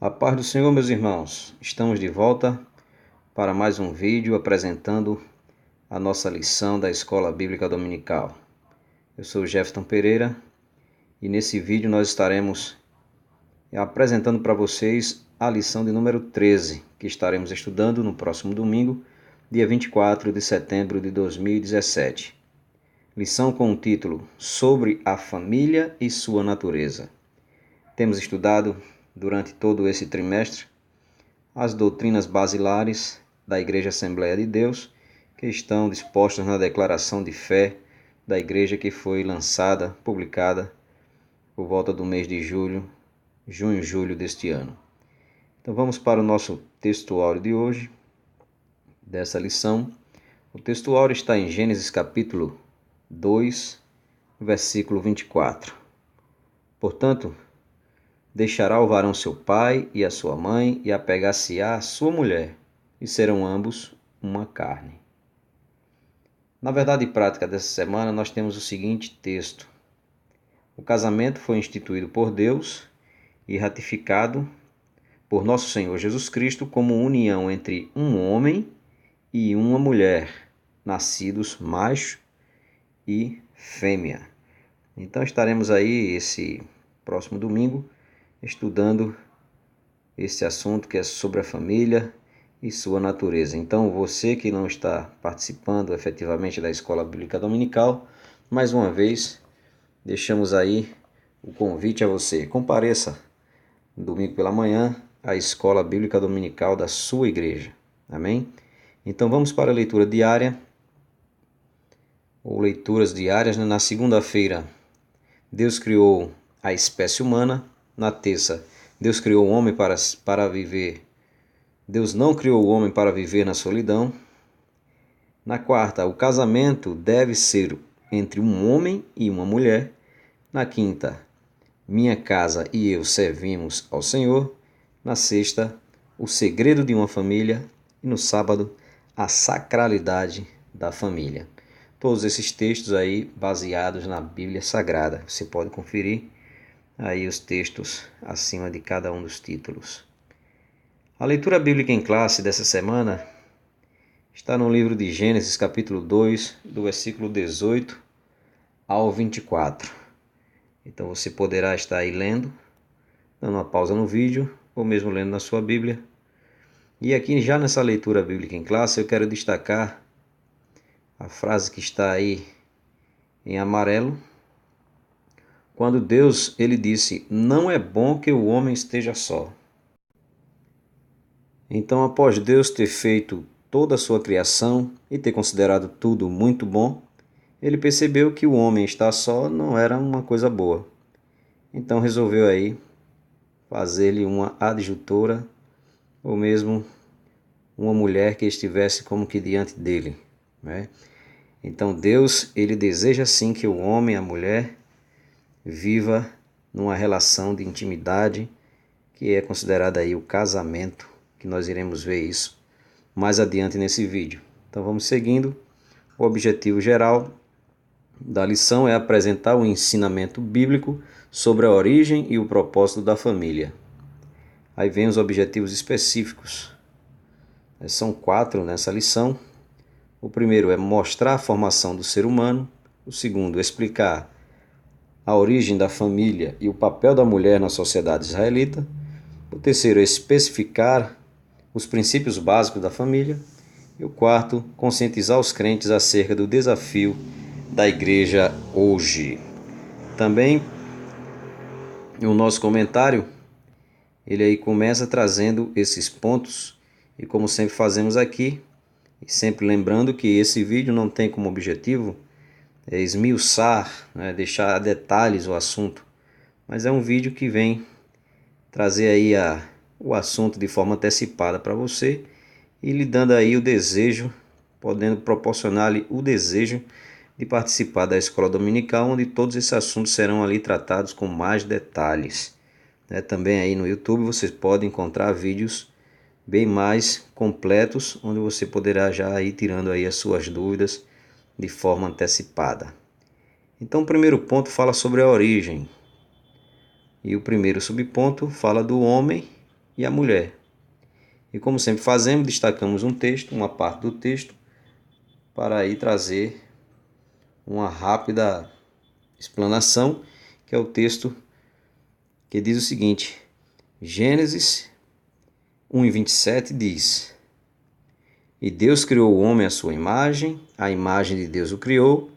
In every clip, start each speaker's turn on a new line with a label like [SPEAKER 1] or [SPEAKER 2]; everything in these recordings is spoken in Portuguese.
[SPEAKER 1] A paz do Senhor, meus irmãos. Estamos de volta para mais um vídeo apresentando a nossa lição da Escola Bíblica Dominical. Eu sou Jefferson Pereira e nesse vídeo nós estaremos apresentando para vocês a lição de número 13, que estaremos estudando no próximo domingo, dia 24 de setembro de 2017. Lição com o título Sobre a Família e Sua Natureza. Temos estudado durante todo esse trimestre as doutrinas basilares da Igreja Assembleia de Deus, que estão dispostas na declaração de fé da Igreja que foi lançada, publicada por volta do mês de junho, julho deste ano. Então vamos para o nosso textuário de hoje, dessa lição. O textuário está em Gênesis capítulo 2, versículo 24. Portanto, deixará o varão seu pai e a sua mãe, e apegar-se-á a sua mulher, e serão ambos uma carne. Na verdade prática dessa semana, nós temos o seguinte texto. O casamento foi instituído por Deus e ratificado por nosso Senhor Jesus Cristo como união entre um homem e uma mulher, nascidos macho e fêmea. Então estaremos aí esse próximo domingo estudando esse assunto que é sobre a família e sua natureza. Então, você que não está participando efetivamente da Escola Bíblica Dominical, mais uma vez, deixamos aí o convite a você. Compareça domingo pela manhã à Escola Bíblica Dominical da sua igreja. Amém? Então, vamos para a leitura diária, ou leituras diárias. Na segunda-feira, Deus criou a espécie humana. Na terça, Deus criou o homem para viver. Deus não criou o homem para viver na solidão. Na quarta, o casamento deve ser entre um homem e uma mulher. Na quinta, minha casa e eu servimos ao Senhor. Na sexta, o segredo de uma família. E no sábado, a sacralidade da família. Todos esses textos aí baseados na Bíblia Sagrada. Você pode conferir aí os textos acima de cada um dos títulos. A leitura bíblica em classe dessa semana está no livro de Gênesis, capítulo 2, do versículo 18 ao 24. Então você poderá estar aí lendo, dando uma pausa no vídeo, ou mesmo lendo na sua Bíblia. E aqui já nessa leitura bíblica em classe eu quero destacar a frase que está aí em amarelo, quando Deus ele disse, não é bom que o homem esteja só. Então, após Deus ter feito toda a sua criação e ter considerado tudo muito bom, ele percebeu que o homem estar só não era uma coisa boa. Então resolveu aí fazer-lhe uma adjutora, ou mesmo uma mulher que estivesse como que diante dele, né? Então Deus ele deseja sim que o homem e a mulher viva numa relação de intimidade, que é considerada aí o casamento, que nós iremos ver isso mais adiante nesse vídeo. Então vamos seguindo. O objetivo geral da lição é apresentar o ensinamento bíblico sobre a origem e o propósito da família. Aí vem os objetivos específicos. São 4 nessa lição. O primeiro é mostrar a formação do ser humano. O segundo, explicar a origem da família e o papel da mulher na sociedade israelita. O terceiro é especificar os princípios básicos da família. E o quarto, conscientizar os crentes acerca do desafio da igreja hoje. Também o nosso comentário, ele aí começa trazendo esses pontos, e como sempre fazemos aqui, e sempre lembrando que esse vídeo não tem como objetivo esmiuçar, né, deixar a detalhes o assunto, mas é um vídeo que vem trazer aí o assunto de forma antecipada para você e lhe dando aí o desejo, podendo proporcionar-lhe o desejo de participar da escola dominical, onde todos esses assuntos serão ali tratados com mais detalhes. Também aí no YouTube vocês podem encontrar vídeos bem mais completos, onde você poderá já ir tirando aí as suas dúvidas de forma antecipada. Então o primeiro ponto fala sobre a origem. E o primeiro subponto fala do homem e a mulher. E como sempre fazemos, destacamos um texto, uma parte do texto, para aí trazer uma rápida explanação, que é o texto que diz o seguinte: Gênesis 1:27 diz: E Deus criou o homem à sua imagem, a imagem de Deus o criou,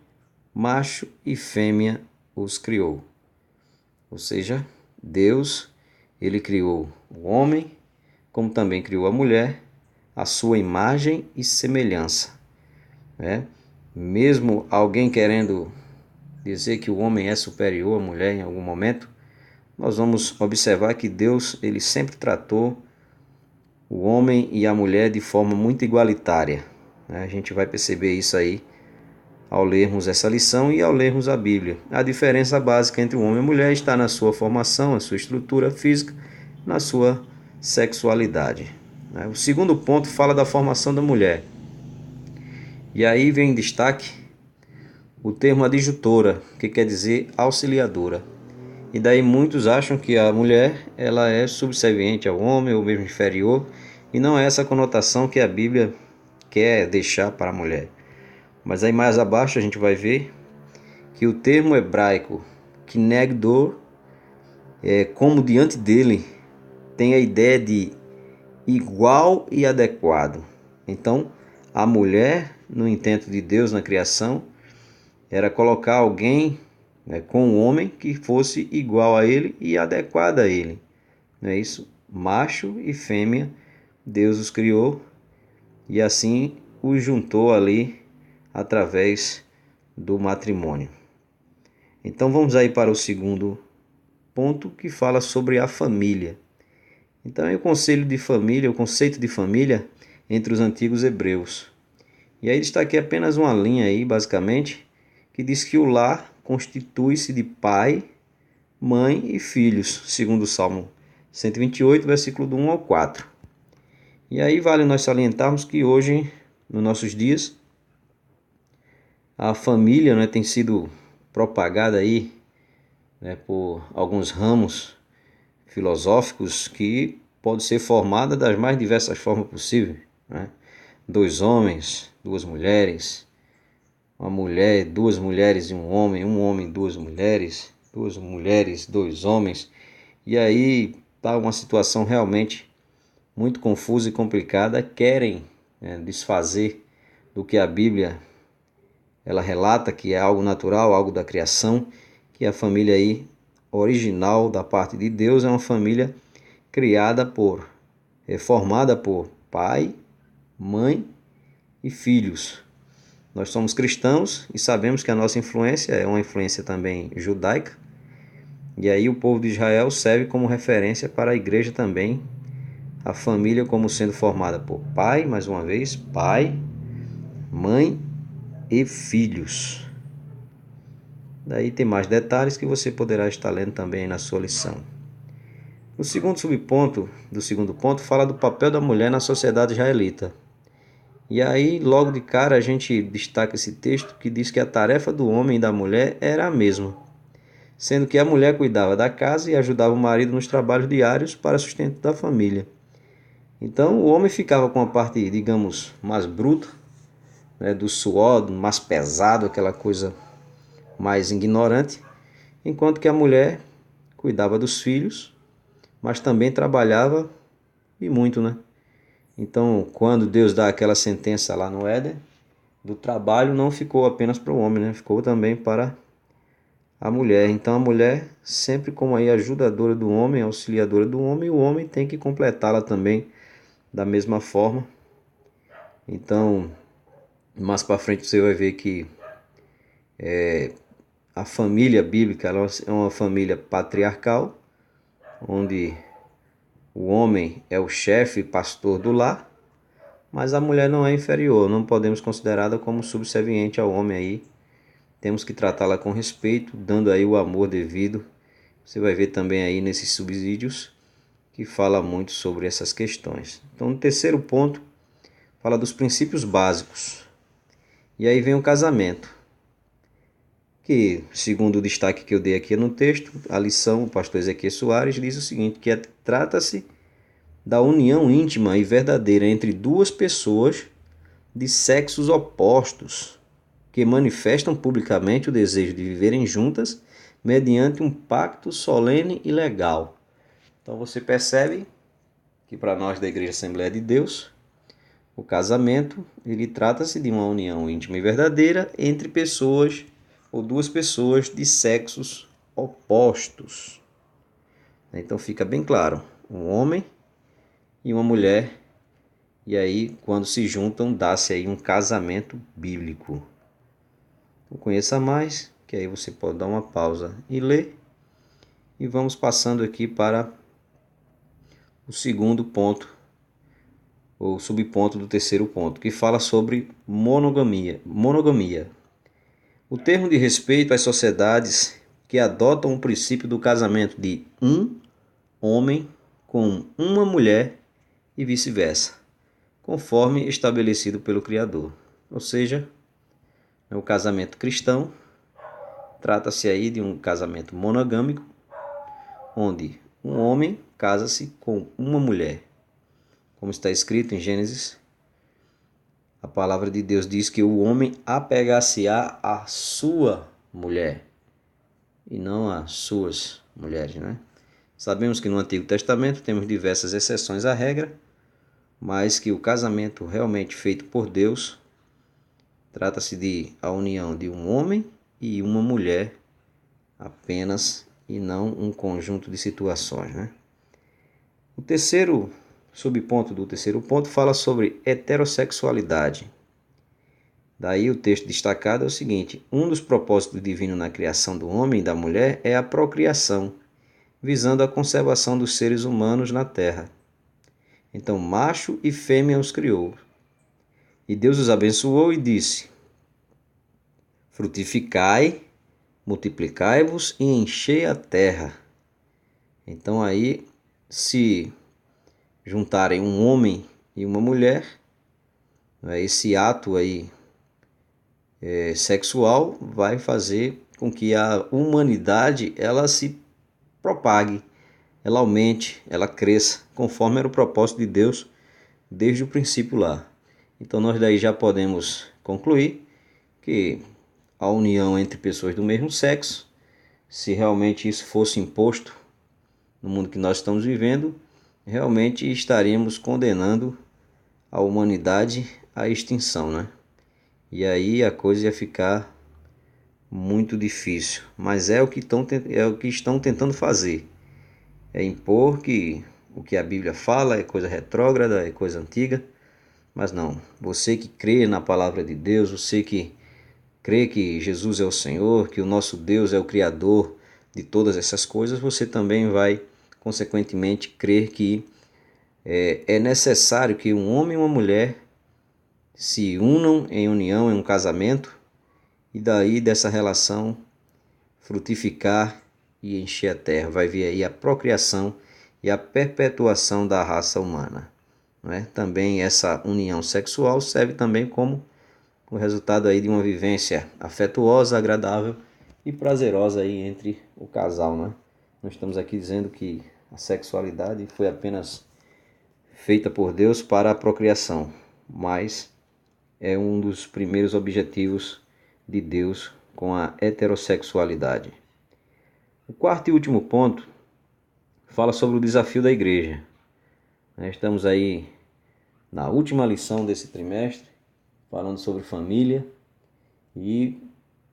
[SPEAKER 1] macho e fêmea os criou. Ou seja, Deus, ele criou o homem, como também criou a mulher, a sua imagem e semelhança. Né? Mesmo alguém querendo dizer que o homem é superior à mulher em algum momento, nós vamos observar que Deus, ele sempre tratou o homem e a mulher de forma muito igualitária. A gente vai perceber isso aí ao lermos essa lição e ao lermos a Bíblia. A diferença básica entre o homem e a mulher está na sua formação, na sua estrutura física, na sua sexualidade. O segundo ponto fala da formação da mulher. E aí vem em destaque o termo adjutora, que quer dizer auxiliadora. E daí muitos acham que a mulher ela é subserviente ao homem ou mesmo inferior, e não é essa conotação que a Bíblia quer deixar para a mulher. Mas aí mais abaixo a gente vai ver que o termo hebraico kinegdor, como diante dele, tem a ideia de igual e adequado. Então, a mulher, no intento de Deus na criação, era colocar alguém com um homem que fosse igual a ele e adequado a ele. Não é isso? Macho e fêmea, Deus os criou e assim os juntou ali através do matrimônio. Então vamos aí para o segundo ponto, que fala sobre a família. Então é o conceito de família entre os antigos hebreus. E aí destaquei apenas uma linha aí, basicamente, que diz que o lar constitui-se de pai, mãe e filhos, segundo o Salmo 128, versículo do 1 ao 4. E aí vale nós salientarmos que hoje, nos nossos dias, a família tem sido propagada aí por alguns ramos filosóficos que pode ser formada das mais diversas formas possíveis. Dois homens, duas mulheres, uma mulher, duas mulheres e um homem, duas mulheres, dois homens. E aí está uma situação realmente muito confusa e complicada. Querem desfazer do que a Bíblia ela relata que é algo natural, algo da criação, que a família aí original da parte de Deus é uma família formada por pai, mãe e filhos. Nós somos cristãos e sabemos que a nossa influência é uma influência também judaica. E aí o povo de Israel serve como referência para a igreja também, a família como sendo formada por pai, mais uma vez, pai, mãe e filhos. Daí tem mais detalhes que você poderá estar lendo também na sua lição. O segundo subponto do segundo ponto fala do papel da mulher na sociedade israelita. E aí, logo de cara, a gente destaca esse texto que diz que a tarefa do homem e da mulher era a mesma, sendo que a mulher cuidava da casa e ajudava o marido nos trabalhos diários para sustento da família. Então, o homem ficava com a parte, digamos, mais bruta, do suor, mais pesado, aquela coisa mais ignorante, enquanto que a mulher cuidava dos filhos, mas também trabalhava e muito, Então, quando Deus dá aquela sentença lá no Éden, do trabalho não ficou apenas para o homem, ficou também para a mulher. Então, a mulher, sempre como aí ajudadora do homem, auxiliadora do homem, e o homem tem que completá-la também da mesma forma. Então, mais para frente você vai ver que a família bíblica ela é uma família patriarcal, onde o homem é o chefe e pastor do lar, mas a mulher não é inferior, não podemos considerá-la como subserviente ao homem aí. Temos que tratá-la com respeito, dando aí o amor devido. Você vai ver também aí nesses subsídios que fala muito sobre essas questões. Então, no terceiro ponto, fala dos princípios básicos. E aí vem o casamento, que, segundo o destaque que eu dei aqui no texto, a lição, o pastor Ezequiel Soares diz o seguinte, que trata-se da união íntima e verdadeira entre duas pessoas de sexos opostos, que manifestam publicamente o desejo de viverem juntas mediante um pacto solene e legal. Então você percebe que para nós da Igreja Assembleia de Deus, o casamento, ele trata-se de uma união íntima e verdadeira entre pessoas ou duas pessoas de sexos opostos. Então fica bem claro, um homem e uma mulher, e aí quando se juntam dá-se aí um casamento bíblico. Então, conheça mais, que aí você pode dar uma pausa e ler. E vamos passando aqui para o segundo ponto, ou subponto do terceiro ponto, que fala sobre monogamia. O termo de respeito às sociedades que adotam o princípio do casamento de um homem com uma mulher e vice-versa, conforme estabelecido pelo Criador. Ou seja, o casamento cristão trata-se aí de um casamento monogâmico, onde um homem casa-se com uma mulher. Como está escrito em Gênesis, a palavra de Deus diz que o homem apegar-se-á à sua mulher e não às suas mulheres, né? Sabemos que no Antigo Testamento temos diversas exceções à regra, mas que o casamento realmente feito por Deus trata-se de a união de um homem e uma mulher apenas, e não um conjunto de situações, né? O terceiro subponto do terceiro ponto fala sobre heterossexualidade. Daí o texto destacado é o seguinte: um dos propósitos divinos na criação do homem e da mulher é a procriação, visando a conservação dos seres humanos na terra. Então, macho e fêmea os criou. E Deus os abençoou e disse: frutificai, multiplicai-vos e enchei a terra. Então aí, se juntarem um homem e uma mulher, esse ato aí sexual vai fazer com que a humanidade ela se propague, ela aumente, ela cresça, conforme era o propósito de Deus desde o princípio lá. Então nós daí já podemos concluir que a união entre pessoas do mesmo sexo, se realmente isso fosse imposto no mundo que nós estamos vivendo, realmente estaríamos condenando a humanidade à extinção, né? E aí a coisa ia ficar muito difícil. Mas é o que estão tentando fazer. É impor que o que a Bíblia fala é coisa retrógrada, é coisa antiga. Mas não. Você que crê na palavra de Deus, você que crê que Jesus é o Senhor, que o nosso Deus é o Criador de todas essas coisas, você também vai, consequentemente, crer que é necessário que um homem e uma mulher se unam em união, em um casamento, e daí dessa relação frutificar e encher a terra. Vai vir aí a procriação e a perpetuação da raça humana. Não é? Também essa união sexual serve também como o resultado aí de uma vivência afetuosa, agradável e prazerosa aí entre o casal. Não é? Nós estamos aqui dizendo que a sexualidade foi apenas feita por Deus para a procriação, mas é um dos primeiros objetivos de Deus com a heterossexualidade. O quarto e último ponto fala sobre o desafio da igreja. Estamos aí na última lição desse trimestre, falando sobre família, e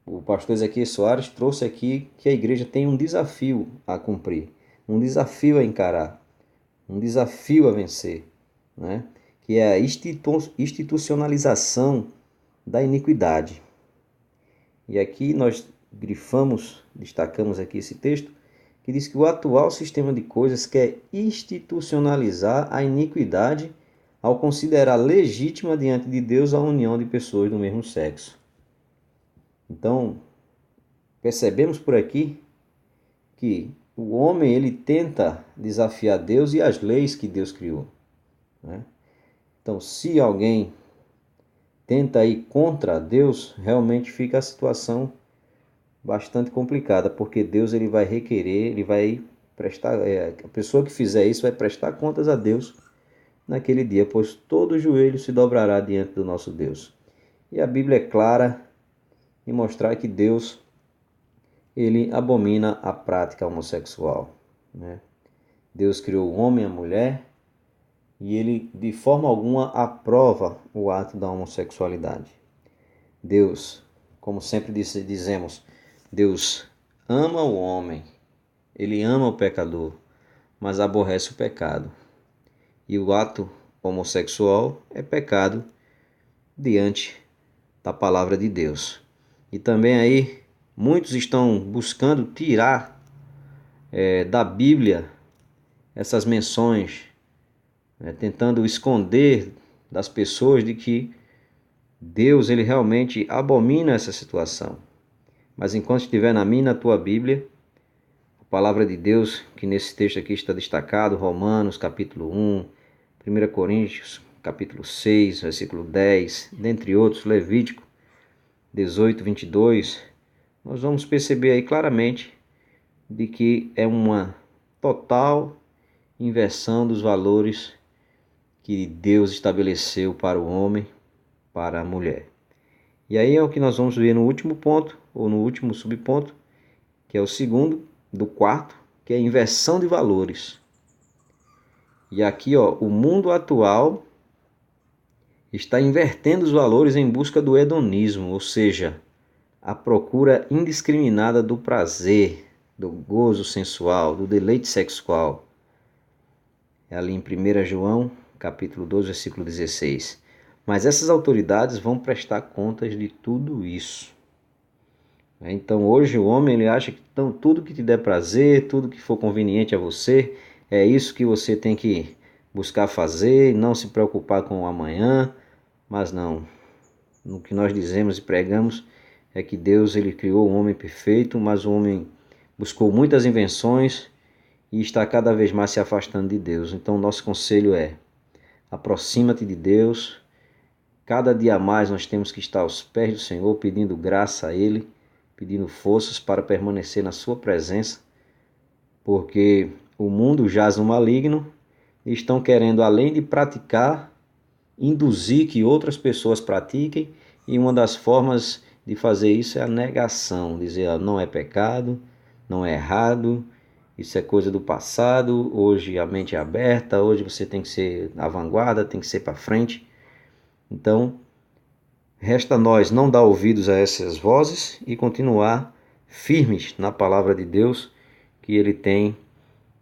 [SPEAKER 1] o pastor Ezequiel Soares trouxe aqui que a igreja tem um desafio a cumprir, um desafio a encarar, um desafio a vencer, né? Que é a institucionalização da iniquidade. E aqui nós destacamos aqui esse texto, que diz que o atual sistema de coisas quer institucionalizar a iniquidade ao considerar legítima diante de Deus a união de pessoas do mesmo sexo. Então, percebemos por aqui que o homem ele tenta desafiar Deus e as leis que Deus criou, né? Então, se alguém tenta ir contra Deus, realmente fica a situação bastante complicada, porque Deus ele vai requerer, ele vai a pessoa que fizer isso vai prestar contas a Deus naquele dia, pois todo joelho se dobrará diante do nosso Deus. E a Bíblia é clara em mostrar que Deus, ele abomina a prática homossexual, né? Deus criou o homem e a mulher e ele de forma alguma aprova o ato da homossexualidade. Deus, como sempre dizemos, Deus ama o homem, ele ama o pecador, mas aborrece o pecado. E o ato homossexual é pecado diante da palavra de Deus. E também aí muitos estão buscando tirar da Bíblia essas menções, tentando esconder das pessoas de que Deus ele realmente abomina essa situação. Mas enquanto estiver na minha e na tua Bíblia, a palavra de Deus, que nesse texto aqui está destacado, Romanos capítulo 1, 1 Coríntios capítulo 6, versículo 10, dentre outros, Levítico 18, 22, nós vamos perceber aí claramente de que é uma total inversão dos valores que Deus estabeleceu para o homem, para a mulher. E aí é o que nós vamos ver no último ponto, ou no último subponto, que é o segundo do quarto, que é a inversão de valores. E aqui, o mundo atual está invertendo os valores em busca do hedonismo, ou seja, a procura indiscriminada do prazer, do gozo sensual, do deleite sexual. É ali em 1 João, capítulo 12, versículo 16. Mas essas autoridades vão prestar contas de tudo isso. Então hoje o homem ele acha que tudo que te der prazer, tudo que for conveniente a você, é isso que você tem que buscar fazer e não se preocupar com o amanhã. Mas não, no que nós dizemos e pregamos é que Deus ele criou o homem perfeito, mas o homem buscou muitas invenções e está cada vez mais se afastando de Deus. Então nosso conselho é: aproxima-te de Deus. Cada dia mais nós temos que estar aos pés do Senhor, pedindo graça a Ele, pedindo forças para permanecer na sua presença, porque o mundo jaz no maligno e estão querendo, além de praticar, induzir que outras pessoas pratiquem, e uma das formas de fazer isso é a negação, dizer não é pecado, não é errado, isso é coisa do passado, hoje a mente é aberta, hoje você tem que ser à vanguarda, tem que ser para frente. Então, resta a nós não dar ouvidos a essas vozes e continuar firmes na palavra de Deus que Ele tem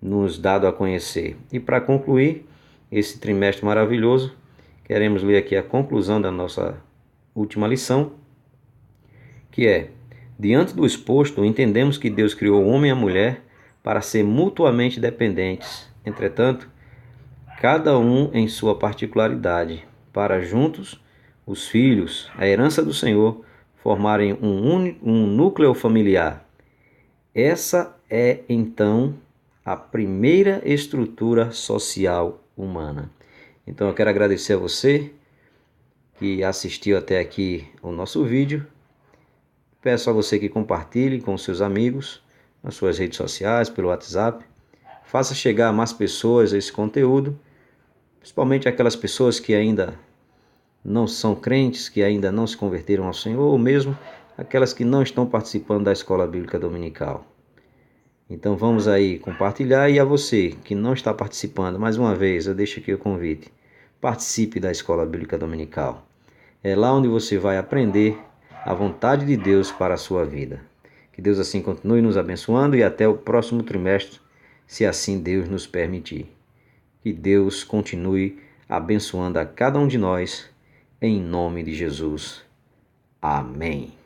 [SPEAKER 1] nos dado a conhecer. E para concluir esse trimestre maravilhoso, queremos ler aqui a conclusão da nossa última lição, que é: diante do exposto, entendemos que Deus criou o homem e a mulher para ser mutuamente dependentes. Entretanto, cada um em sua particularidade, para juntos, os filhos, a herança do Senhor, formarem um núcleo familiar. Essa é, então, a primeira estrutura social humana. Então eu quero agradecer a você que assistiu até aqui o nosso vídeo. Peço a você que compartilhe com seus amigos, nas suas redes sociais, pelo WhatsApp. Faça chegar a mais pessoas esse conteúdo, principalmente aquelas pessoas que ainda não são crentes, que ainda não se converteram ao Senhor, ou mesmo aquelas que não estão participando da Escola Bíblica Dominical. Então vamos aí compartilhar, e a você que não está participando, mais uma vez eu deixo aqui o convite. Participe da Escola Bíblica Dominical. É lá onde você vai aprender a vontade de Deus para a sua vida. Que Deus assim continue nos abençoando e até o próximo trimestre, se assim Deus nos permitir. Que Deus continue abençoando a cada um de nós, em nome de Jesus. Amém.